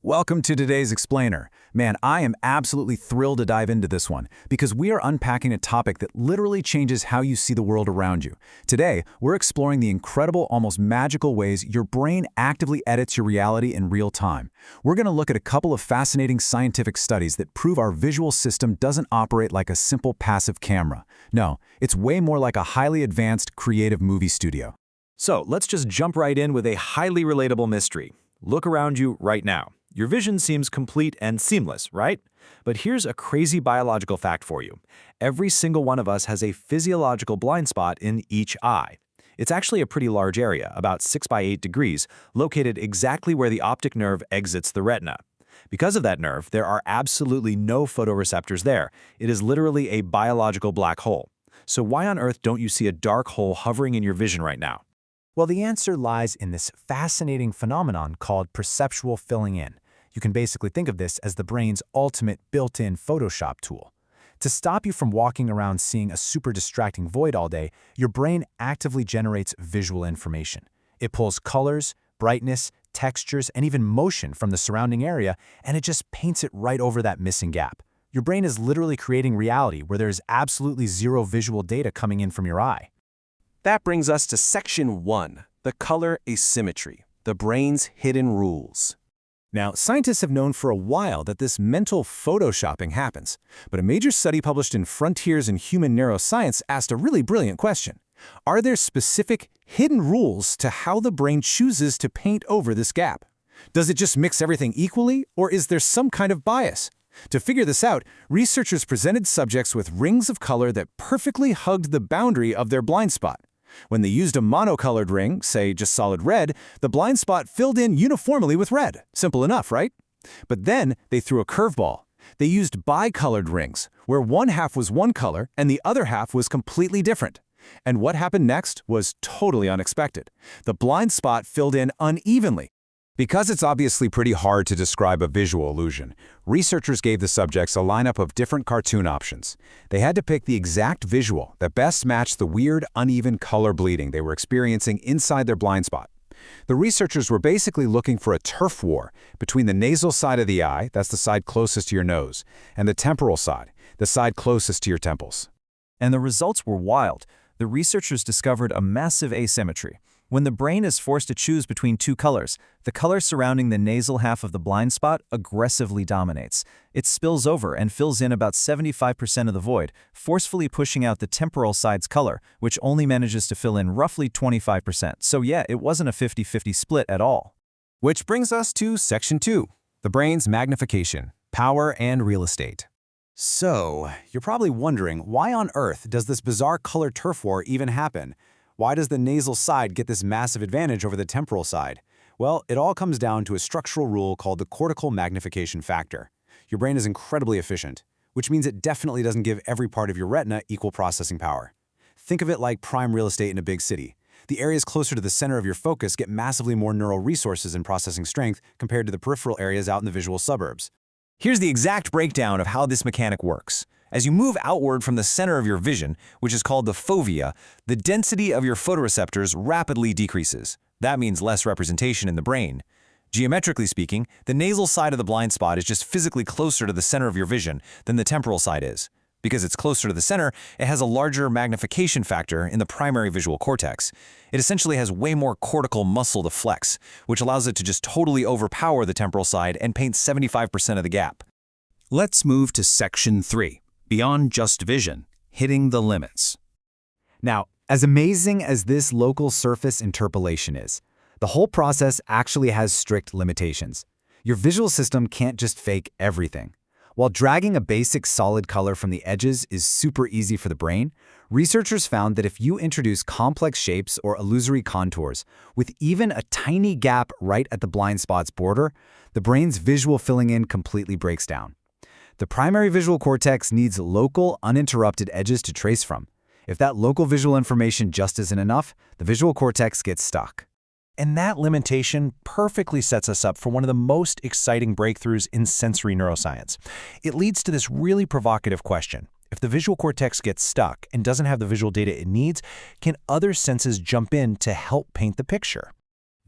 Welcome to today's Explainer. Man, I am absolutely thrilled to dive into this one because we are unpacking a topic that literally changes how you see the world around you. Today, we're exploring the incredible, almost magical ways your brain actively edits your reality in real time. We're going to look at a couple of fascinating scientific studies that prove our visual system doesn't operate like a simple passive camera. No, it's way more like a highly advanced creative movie studio. So let's just jump right in with a highly relatable mystery. Look around you right now. Your vision seems complete and seamless, right? But here's a crazy biological fact for you. Every single one of us has a physiological blind spot in each eye. It's actually a pretty large area, about 6 by 8 degrees, located exactly where the optic nerve exits the retina. Because of that nerve, there are absolutely no photoreceptors there. It is literally a biological black hole. So why on earth don't you see a dark hole hovering in your vision right now? Well, the answer lies in this fascinating phenomenon called perceptual filling in. You can basically think of this as the brain's ultimate built-in Photoshop tool. To stop you from walking around seeing a super distracting void all day, your brain actively generates visual information. It pulls colors, brightness, textures, and even motion from the surrounding area, and it just paints it right over that missing gap. Your brain is literally creating reality where there is absolutely zero visual data coming in from your eye. That brings us to Section 1, the color asymmetry, the brain's hidden rules. Now, scientists have known for a while that this mental photoshopping happens, but a major study published in Frontiers in Human Neuroscience asked a really brilliant question. Are there specific, hidden rules to how the brain chooses to paint over this gap? Does it just mix everything equally, or is there some kind of bias? To figure this out, researchers presented subjects with rings of color that perfectly hugged the boundary of their blind spot. When they used a monocolored ring, say just solid red, the blind spot filled in uniformly with red. Simple enough, right? But then they threw a curveball. They used bicolored rings, where one half was one color and the other half was completely different. And what happened next was totally unexpected. The blind spot filled in unevenly. Because it's obviously pretty hard to describe a visual illusion, researchers gave the subjects a lineup of different cartoon options. They had to pick the exact visual that best matched the weird, uneven color bleeding they were experiencing inside their blind spot. The researchers were basically looking for a turf war between the nasal side of the eye, that's the side closest to your nose, and the temporal side, the side closest to your temples. And the results were wild. The researchers discovered a massive asymmetry. When the brain is forced to choose between two colors, the color surrounding the nasal half of the blind spot aggressively dominates. It spills over and fills in about 75% of the void, forcefully pushing out the temporal side's color, which only manages to fill in roughly 25%. So yeah, it wasn't a 50-50 split at all. Which brings us to Section 2, the brain's magnification, power, and real estate. So, you're probably wondering, why on earth does this bizarre color turf war even happen? Why does the nasal side get this massive advantage over the temporal side? Well, it all comes down to a structural rule called the cortical magnification factor. Your brain is incredibly efficient, which means it definitely doesn't give every part of your retina equal processing power. Think of it like prime real estate in a big city. The areas closer to the center of your focus get massively more neural resources and processing strength compared to the peripheral areas out in the visual suburbs. Here's the exact breakdown of how this mechanic works. As you move outward from the center of your vision, which is called the fovea, the density of your photoreceptors rapidly decreases. That means less representation in the brain. Geometrically speaking, the nasal side of the blind spot is just physically closer to the center of your vision than the temporal side is. Because it's closer to the center, it has a larger magnification factor in the primary visual cortex. It essentially has way more cortical muscle to flex, which allows it to just totally overpower the temporal side and paint 75% of the gap. Let's move to Section 3. Beyond just vision, hitting the limits. Now, as amazing as this local surface interpolation is, the whole process actually has strict limitations. Your visual system can't just fake everything. While dragging a basic solid color from the edges is super easy for the brain, researchers found that if you introduce complex shapes or illusory contours with even a tiny gap right at the blind spot's border, the brain's visual filling in completely breaks down. The primary visual cortex needs local, uninterrupted edges to trace from. If that local visual information just isn't enough, the visual cortex gets stuck. And that limitation perfectly sets us up for one of the most exciting breakthroughs in sensory neuroscience. It leads to this really provocative question. If the visual cortex gets stuck and doesn't have the visual data it needs, can other senses jump in to help paint the picture?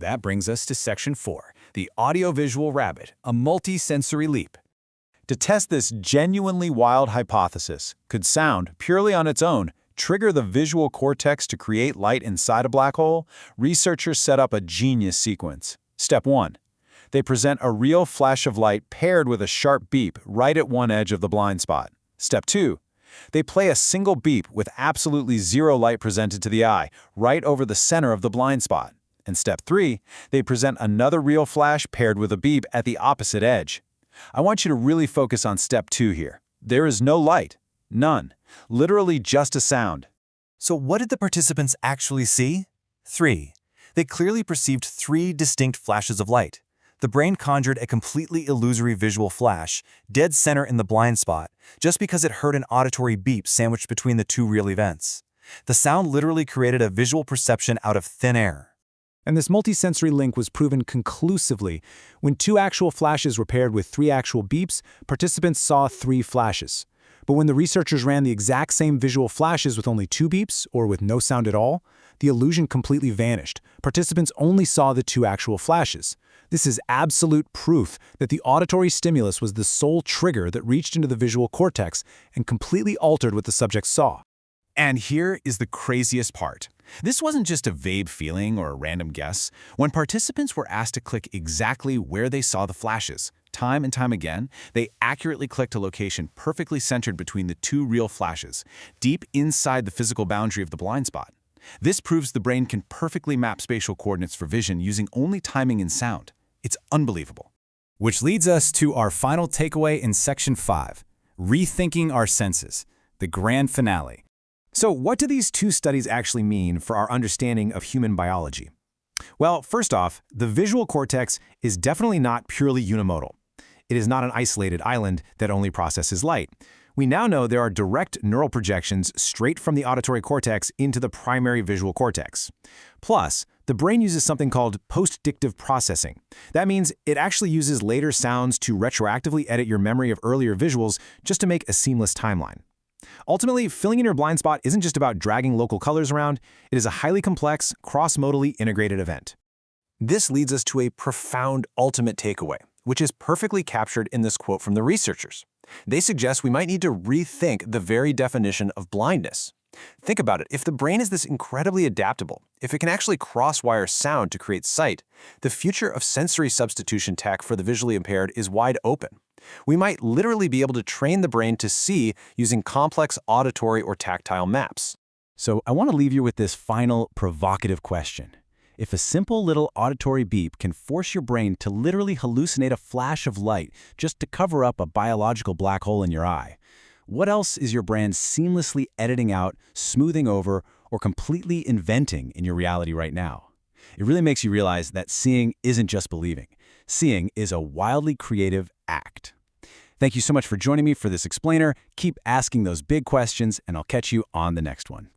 That brings us to Section 4, the audiovisual rabbit, a multi-sensory leap. To test this genuinely wild hypothesis, could sound, purely on its own, trigger the visual cortex to create light inside a black hole? Researchers set up a genius sequence. Step 1. They present a real flash of light paired with a sharp beep right at one edge of the blind spot. Step 2. They play a single beep with absolutely zero light presented to the eye, right over the center of the blind spot. And Step 3, they present another real flash paired with a beep at the opposite edge. I want you to really focus on Step 2 here. There is no light. None. Literally just a sound. So what did the participants actually see? 3. They clearly perceived 3 distinct flashes of light. The brain conjured a completely illusory visual flash, dead center in the blind spot, just because it heard an auditory beep sandwiched between the 2 real events. The sound literally created a visual perception out of thin air. And this multisensory link was proven conclusively. When 2 actual flashes were paired with 3 actual beeps, participants saw 3 flashes. But when the researchers ran the exact same visual flashes with only 2 beeps, or with no sound at all, the illusion completely vanished. Participants only saw the 2 actual flashes. This is absolute proof that the auditory stimulus was the sole trigger that reached into the visual cortex and completely altered what the subject saw. And here is the craziest part. This wasn't just a vague feeling or a random guess. When participants were asked to click exactly where they saw the flashes, time and time again, they accurately clicked a location perfectly centered between the 2 real flashes, deep inside the physical boundary of the blind spot. This proves the brain can perfectly map spatial coordinates for vision using only timing and sound. It's unbelievable. Which leads us to our final takeaway in Section 5, rethinking our senses, the grand finale. So what do these 2 studies actually mean for our understanding of human biology? Well, first off, the visual cortex is definitely not purely unimodal. It is not an isolated island that only processes light. We now know there are direct neural projections straight from the auditory cortex into the primary visual cortex. Plus, the brain uses something called predictive processing. That means it actually uses later sounds to retroactively edit your memory of earlier visuals just to make a seamless timeline. Ultimately, filling in your blind spot isn't just about dragging local colors around, it is a highly complex, cross-modally integrated event. This leads us to a profound ultimate takeaway, which is perfectly captured in this quote from the researchers. They suggest we might need to rethink the very definition of blindness. Think about it. If the brain is this incredibly adaptable, if it can actually cross-wire sound to create sight, the future of sensory substitution tech for the visually impaired is wide open. We might literally be able to train the brain to see using complex auditory or tactile maps. So I want to leave you with this final provocative question. If a simple little auditory beep can force your brain to literally hallucinate a flash of light just to cover up a biological black hole in your eye, what else is your brain seamlessly editing out, smoothing over, or completely inventing in your reality right now? It really makes you realize that seeing isn't just believing. Seeing is a wildly creative act. Thank you so much for joining me for this explainer. Keep asking those big questions, and I'll catch you on the next one.